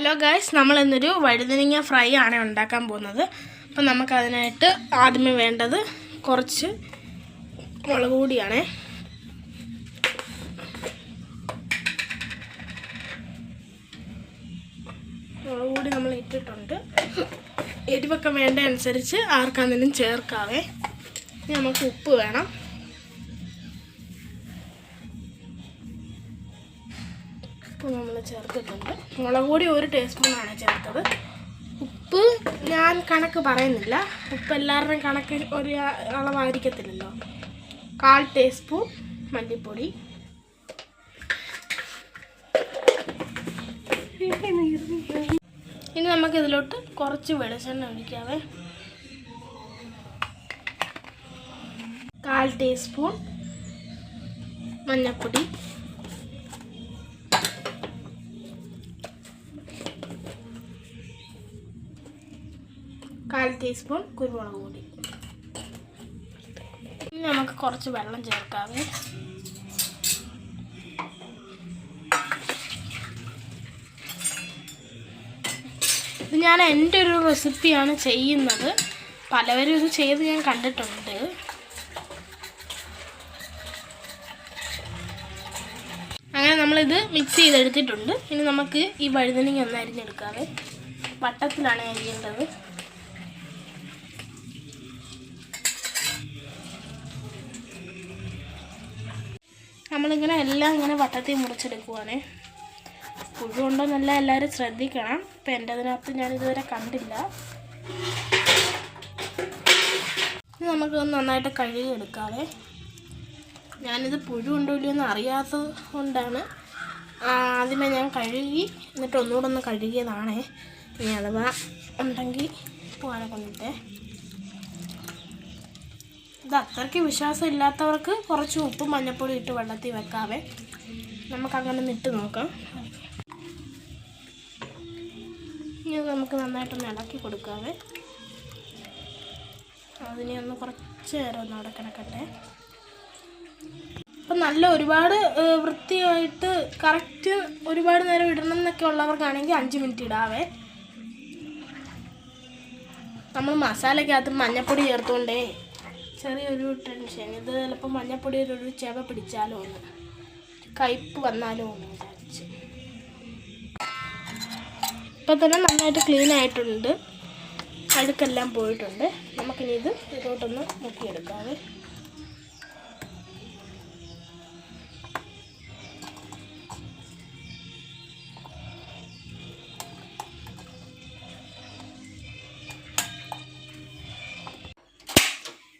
Hello guys, നമ്മൾ ഇന്നൊരു വഴുതനങ്ങ ഫ്രൈ ആണ് ഉണ്ടാക്കാൻ പോകുന്നത്. അപ്പം നമുക്കതിനായിട്ട് ആദ്യമേ വേണ്ടത് കുറച്ച് മുളക് പൊടിയാണ്. മുളക് പൊടി നമ്മൾ ഇട്ടിട്ടുണ്ട്. എരിവൊക്കെ വേണ്ട അനുസരിച്ച് ആർക്കാണെങ്കിലും ചേർക്കാവേ. ഇനി നമുക്ക് ഉപ്പ് വേണം. നമ്മൾ ചേർത്തിട്ടുണ്ട്. മുളക് പൊടി 1 ടീസ്പൂണാണ് ചേർത്തത്. ഉപ്പ് ഞാൻ കണക്ക് പറയുന്നില്ല, ഉപ്പ് എല്ലാവരുടെയും കണക്ക് ഒരു അളവായിരിക്കത്തില്ലല്ലോ. 1/4 ടീസ്പൂൺ മല്ലിപ്പൊടി, ഇനി നമുക്കിതിലോട്ട് കുറച്ച് വെളിച്ചെണ്ണ ഒഴിക്കാവേ. 1/4 ടീസ്പൂൺ മഞ്ഞൾപ്പൊടി, 1/4 ടീസ്പൂൺ കുരുമുളക് പൊടി. ഇനി നമുക്ക് കുറച്ച് വെള്ളം ചേർക്കാവേ. ഇത് ഞാൻ എൻ്റെ ഒരു റെസിപ്പിയാണ് ചെയ്യുന്നത്. പലവരും ഇത് ചെയ്ത് ഞാൻ കണ്ടിട്ടുണ്ട്. അങ്ങനെ നമ്മളിത് മിക്സ് ചെയ്തെടുത്തിട്ടുണ്ട്. ഇനി നമുക്ക് ഈ വഴുതനങ്ങ ഒന്ന് അരിഞ്ഞെടുക്കാവേ. വട്ടത്തിലാണ് അരിയേണ്ടത്. നമ്മളിങ്ങനെ എല്ലാം ഇങ്ങനെ വട്ടത്തിൽ മുറിച്ചെടുക്കുവാണേ. പുഴു ഉണ്ടോയെന്നല്ല എല്ലാവരും ശ്രദ്ധിക്കണം. ഇപ്പം എൻ്റെ അതിനകത്ത് ഞാനിതുവരെ കണ്ടില്ല. ഇത് നമുക്കൊന്ന് നന്നായിട്ട് കഴുകി എടുക്കാവേ. ഞാനിത് പുഴു ഉണ്ടോ ഇല്ലയോ എന്ന് അറിയാത്തത് കൊണ്ടാണ് ആദ്യമേ ഞാൻ കഴുകി എന്നിട്ട് ഒന്നുകൂടെ ഒന്ന് കഴുകിയതാണേ. ഇനി അഥവാ ഉണ്ടെങ്കിൽ പോകാനെ കൊണ്ടിട്ടേ. ഇത് അത്രയ്ക്ക് വിശ്വാസം ഇല്ലാത്തവർക്ക് കുറച്ച് ഉപ്പും മഞ്ഞൾപ്പൊടി ഇട്ട് വെള്ളത്തിൽ വെക്കാവേ. നമുക്കങ്ങനെ ഇട്ട് നോക്കാം. ഇനി നമുക്ക് നന്നായിട്ടൊന്ന് ഇളക്കി കൊടുക്കാവേ. അതിനെ ഒന്ന് കുറച്ച് നേരം ഒന്ന് അവിടെ കിടക്കട്ടെ. അപ്പം നല്ല ഒരുപാട് വൃത്തിയായിട്ട് കറക്റ്റ് ഒരുപാട് നേരം ഇടണം എന്നൊക്കെ ഉള്ളവർക്കാണെങ്കിൽ 5 മിനിറ്റ് ഇടാവേ. നമ്മൾ മസാലയ്ക്കകത്ത് മഞ്ഞൾപ്പൊടി ചേർത്തുകൊണ്ടേ ചെറിയൊരു ടെൻഷൻ. ഇത് ചിലപ്പോൾ മഞ്ഞൾപ്പൊടി ഒരു ചെവ പിടിച്ചാലോ ഒന്ന്, കയ്പ്പ് വന്നാലോ ഒന്ന് വിചാരിച്ച്. ഇപ്പം തന്നെ നന്നായിട്ട് ക്ലീൻ ആയിട്ടുണ്ട്, അഴുക്കെല്ലാം പോയിട്ടുണ്ട്. നമുക്കിനി ഇതിലോട്ടൊന്ന് മുക്കിയെടുക്കാവേ.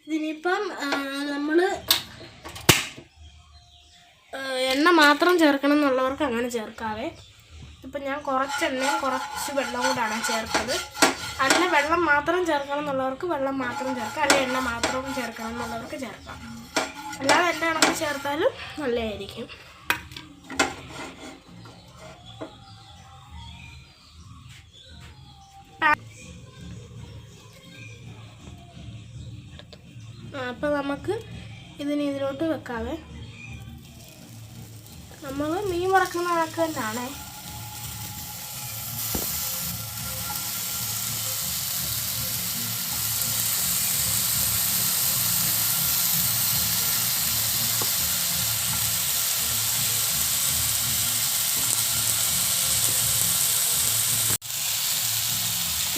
ഇതിനിപ്പം നമ്മൾ എണ്ണ മാത്രം ചേർക്കണം എന്നുള്ളവർക്ക് അങ്ങനെ ചേർക്കാവേ. ഇപ്പം ഞാൻ കുറച്ച് എണ്ണയും കുറച്ച് വെള്ളം കൂടാണ് ചേർത്തത്. അല്ല വെള്ളം മാത്രം ചേർക്കണം എന്നുള്ളവർക്ക് വെള്ളം മാത്രം ചേർക്കാം, അല്ലെങ്കിൽ എണ്ണ മാത്രം ചേർക്കണം എന്നുള്ളവർക്ക് ചേർക്കാം. അല്ലാതെ എണ്ണ കണക്ക് ചേർത്താലും നല്ലതായിരിക്കും. അപ്പം നമുക്ക് ഇതിലോട്ട് വെക്കാവേ. നമ്മൾ മീൻ വറക്കുന്ന കണക്ക് തന്നെയാണേ.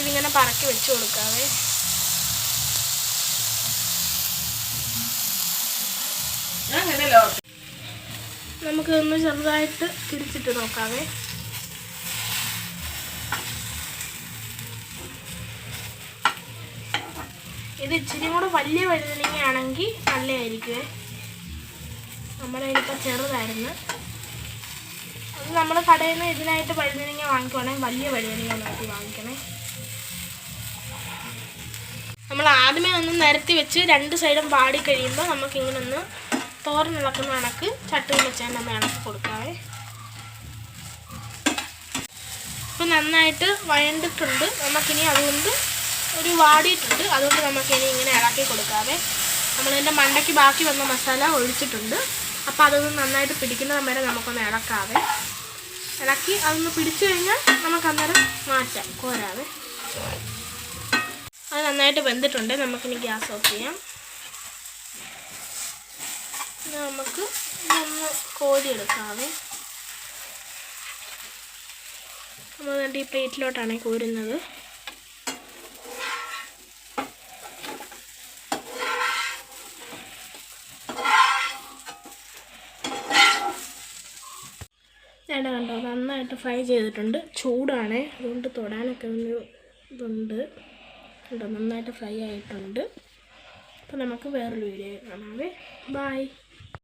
ഇതിങ്ങനെ പറക്കി വെച്ച് കൊടുക്കാവേ. നമുക്ക് ഒന്ന് ചെറുതായിട്ട് തിരിച്ചിട്ട് നോക്കാവേ. ഇത് ഇച്ചിരി കൂടെ വലിയ വഴുതനങ്ങയാണെങ്കിൽ നല്ലതായിരിക്കുമേ. നമ്മുടെ ഇതിപ്പോൾ ചെറുതായിരുന്നു. അത് നമ്മൾ കടയിൽ നിന്ന് ഇതിനായിട്ട് വഴുതനങ്ങ വാങ്ങിക്കുവാണെങ്കിൽ വലിയ വഴുതനങ്ങ നോക്കി വാങ്ങിക്കണേ. നമ്മൾ ആദ്യമേ ഒന്ന് നിരത്തി വെച്ച് 2 സൈഡും വാടി കഴിയുമ്പോൾ നമുക്കിങ്ങനെ ഒന്ന് തോരനിളക്കുന്ന കണക്ക് ചട്ടിയിൽ വെച്ചാൽ നമ്മൾ ഇളക്കി കൊടുക്കാവേ. ഇപ്പം നന്നായിട്ട് വഴണ്ടിട്ടുണ്ട്. നമുക്കിനി അതുകൊണ്ട് ഒരു വാടിയിട്ടുണ്ട്. അതുകൊണ്ട് നമുക്കിനി ഇങ്ങനെ ഇളക്കി കൊടുക്കാവേ. നമ്മളിതിൻ്റെ മണ്ടയ്ക്ക് ബാക്കി വന്ന മസാല ഒഴിച്ചിട്ടുണ്ട്. അപ്പോൾ അതൊന്ന് നന്നായിട്ട് പിടിക്കുന്ന വരെ നമുക്കൊന്ന് ഇളക്കാവേ. ഇളക്കി അതൊന്ന് പിടിച്ചു കഴിഞ്ഞാൽ നമുക്ക് അന്നേരം മാറ്റാം, കോരാതെ. അത് നന്നായിട്ട് വെന്തിട്ടുണ്ട്. നമുക്കിനി ഗ്യാസ് ഓഫ് ചെയ്യാം. നമുക്ക് ഇതൊന്ന് കോരിയെടുക്കാവേ. നമ്മൾ എന്നിട്ട് ഈ പ്ലേറ്റിലോട്ടാണ് കോരുന്നത്. കണ്ടോ, നന്നായിട്ട് ഫ്രൈ ചെയ്തിട്ടുണ്ട്. ചൂടാണ്, അതുകൊണ്ട് തൊടാനൊക്കെ ഒരു ഇതുണ്ട്. കണ്ടോ, നന്നായിട്ട് ഫ്രൈ ആയിട്ടുണ്ട്. അപ്പോൾ നമുക്ക് വേറൊരു വീഡിയോ കാണാവേ. ബൈ.